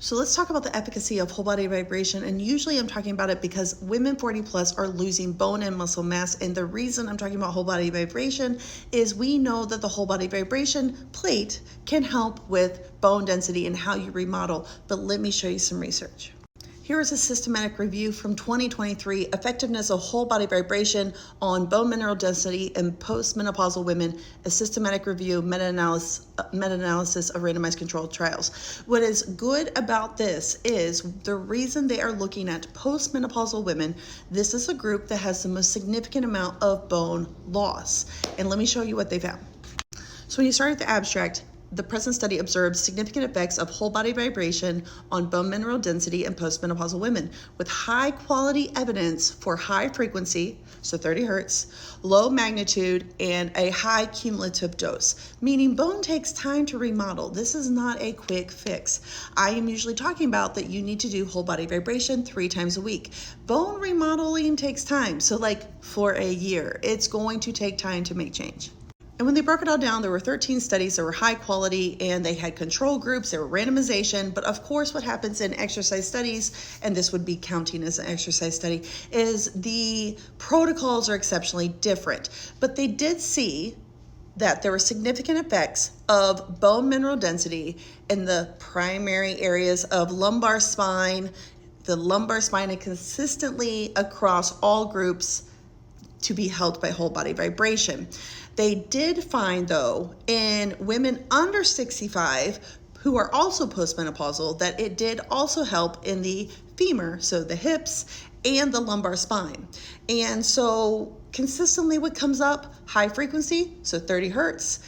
So let's talk about the efficacy of whole body vibration. And usually I'm talking about it because women 40 plus are losing bone and muscle mass. And the reason I'm talking about whole body vibration is we know that the whole body vibration plate can help with bone density and how you remodel. But let me show you some research. Here is a systematic review from 2023, effectiveness of whole body vibration on bone mineral density in postmenopausal women, a systematic review, meta-analysis of randomized controlled trials. What is good about this is the reason they are looking at postmenopausal women, this is a group that has the most significant amount of bone loss. And let me show you what they found. So when you start at the abstract, the present study observed significant effects of whole body vibration on bone mineral density in postmenopausal women with high quality evidence for high frequency, so 30 hertz, low magnitude, and a high cumulative dose, meaning bone takes time to remodel. This is not a quick fix. I am usually talking about that you need to do whole body vibration 3 times a week. Bone remodeling takes time, so like for a year, it's going to take time to make change. And when they broke it all down, there were 13 studies that were high quality and they had control groups, there were randomization. But of course, what happens in exercise studies, and this would be counting as an exercise study, is the protocols are exceptionally different. But they did see that there were significant effects of bone mineral density in the primary areas of lumbar spine, the lumbar spine, and consistently across all groups to be helped by whole body vibration. They did find, though, in women under 65 who are also postmenopausal, that it did also help in the femur, so the hips, and the lumbar spine. And so consistently what comes up, high frequency, so 30 hertz,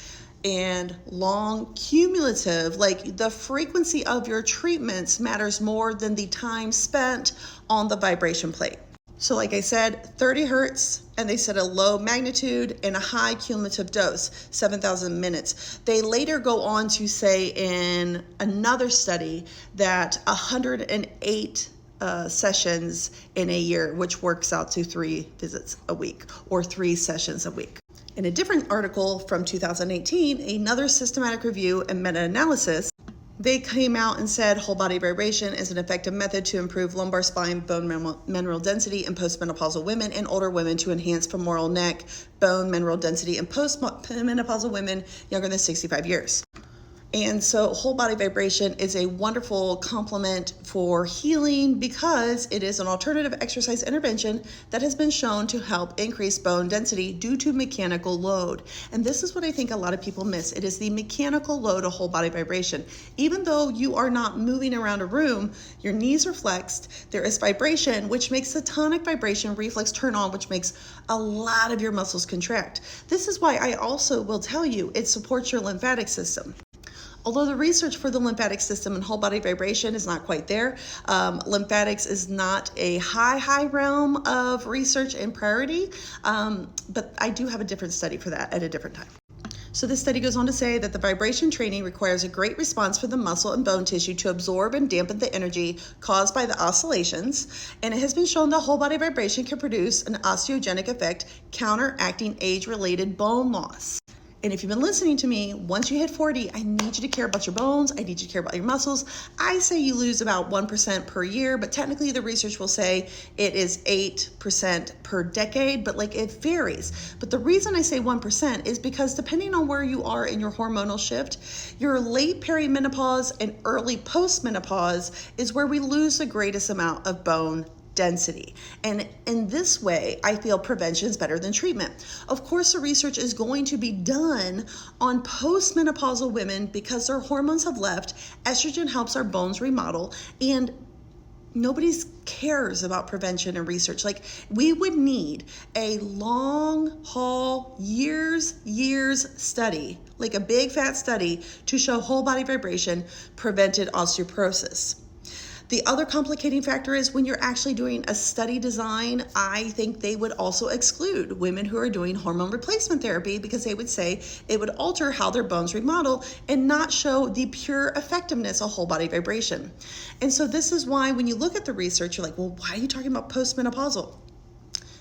and long cumulative, like the frequency of your treatments matters more than the time spent on the vibration plate. So like I said, 30 hertz, and they said a low magnitude and a high cumulative dose, 7,000 minutes. They later go on to say in another study that 108 sessions in a year, which works out to 3 visits a week or 3 sessions a week. In a different article from 2018, another systematic review and meta-analysis, they came out and said whole body vibration is an effective method to improve lumbar spine bone mineral density in postmenopausal women and older women to enhance femoral neck bone mineral density in postmenopausal women younger than 65 years. And so whole body vibration is a wonderful complement for healing because it is an alternative exercise intervention that has been shown to help increase bone density due to mechanical load. And this is what I think a lot of people miss. It is the mechanical load of whole body vibration. Even though you are not moving around a room, your knees are flexed, there is vibration, which makes the tonic vibration reflex turn on, which makes a lot of your muscles contract. This is why I also will tell you it supports your lymphatic system. Although the research for the lymphatic system and whole body vibration is not quite there, lymphatics is not a high realm of research and priority, but I do have a different study for that at a different time. So this study goes on to say that the vibration training requires a great response for the muscle and bone tissue to absorb and dampen the energy caused by the oscillations, and it has been shown that whole body vibration can produce an osteogenic effect counteracting age-related bone loss. And if you've been listening to me, once you hit 40, I need you to care about your bones. I need you to care about your muscles. I say you lose about 1% per year, but technically the research will say it is 8% per decade, but like it varies. But the reason I say 1% is because depending on where you are in your hormonal shift, your late perimenopause and early postmenopause is where we lose the greatest amount of bone density. And in this way, I feel prevention is better than treatment. Of course, the research is going to be done on postmenopausal women because their hormones have left. Estrogen helps our bones remodel, and nobody cares about prevention and research. Like, we would need a long haul, years study, like a big fat study to show whole body vibration prevented osteoporosis. The other complicating factor is when you're actually doing a study design, I think they would also exclude women who are doing hormone replacement therapy because they would say it would alter how their bones remodel and not show the pure effectiveness of whole body vibration. And so this is why when you look at the research, you're like, well, why are you talking about postmenopausal?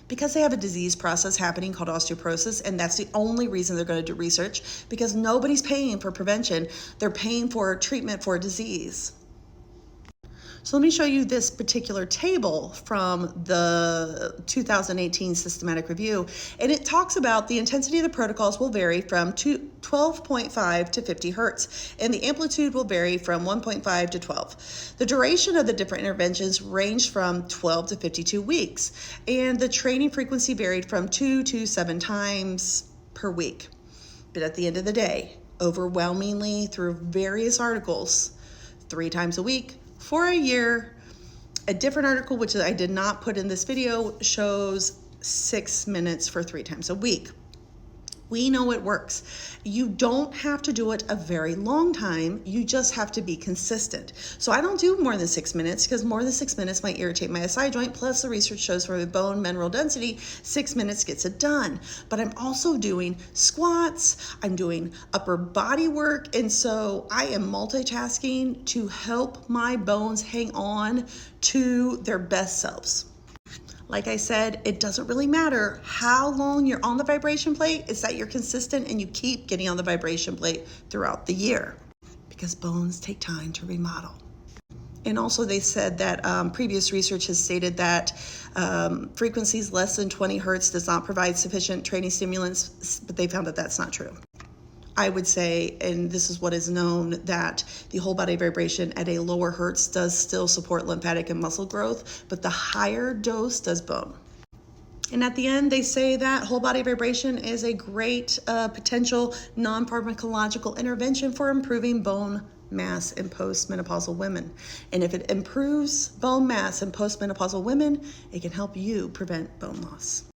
Because they have a disease process happening called osteoporosis, and that's the only reason they're going to do research, because nobody's paying for prevention. They're paying for treatment for a disease. So let me show you this particular table from the 2018 systematic review. And it talks about the intensity of the protocols will vary from 12.5 to 50 hertz, and the amplitude will vary from 1.5 to 12. The duration of the different interventions ranged from 12 to 52 weeks, and the training frequency varied from 2 to 7 times per week. But at the end of the day, overwhelmingly through various articles, 3 times a week for a year. A different article, which I did not put in this video, shows 6 minutes for 3 times a week. We know it works. You don't have to do it a very long time. You just have to be consistent. So I don't do more than 6 minutes because more than 6 minutes might irritate my SI joint. Plus the research shows for bone mineral density, 6 minutes gets it done. But I'm also doing squats. I'm doing upper body work. And so I am multitasking to help my bones hang on to their best selves. Like I said, it doesn't really matter how long you're on the vibration plate. It's that you're consistent and you keep getting on the vibration plate throughout the year, because bones take time to remodel. And also they said that previous research has stated that frequencies less than 20 hertz does not provide sufficient training stimulants, but they found that that's not true. I would say, and this is what is known, that the whole body vibration at a lower hertz does still support lymphatic and muscle growth, but the higher dose does bone. And at the end, they say that whole body vibration is a great potential non-pharmacological intervention for improving bone mass in postmenopausal women. And if it improves bone mass in postmenopausal women, it can help you prevent bone loss.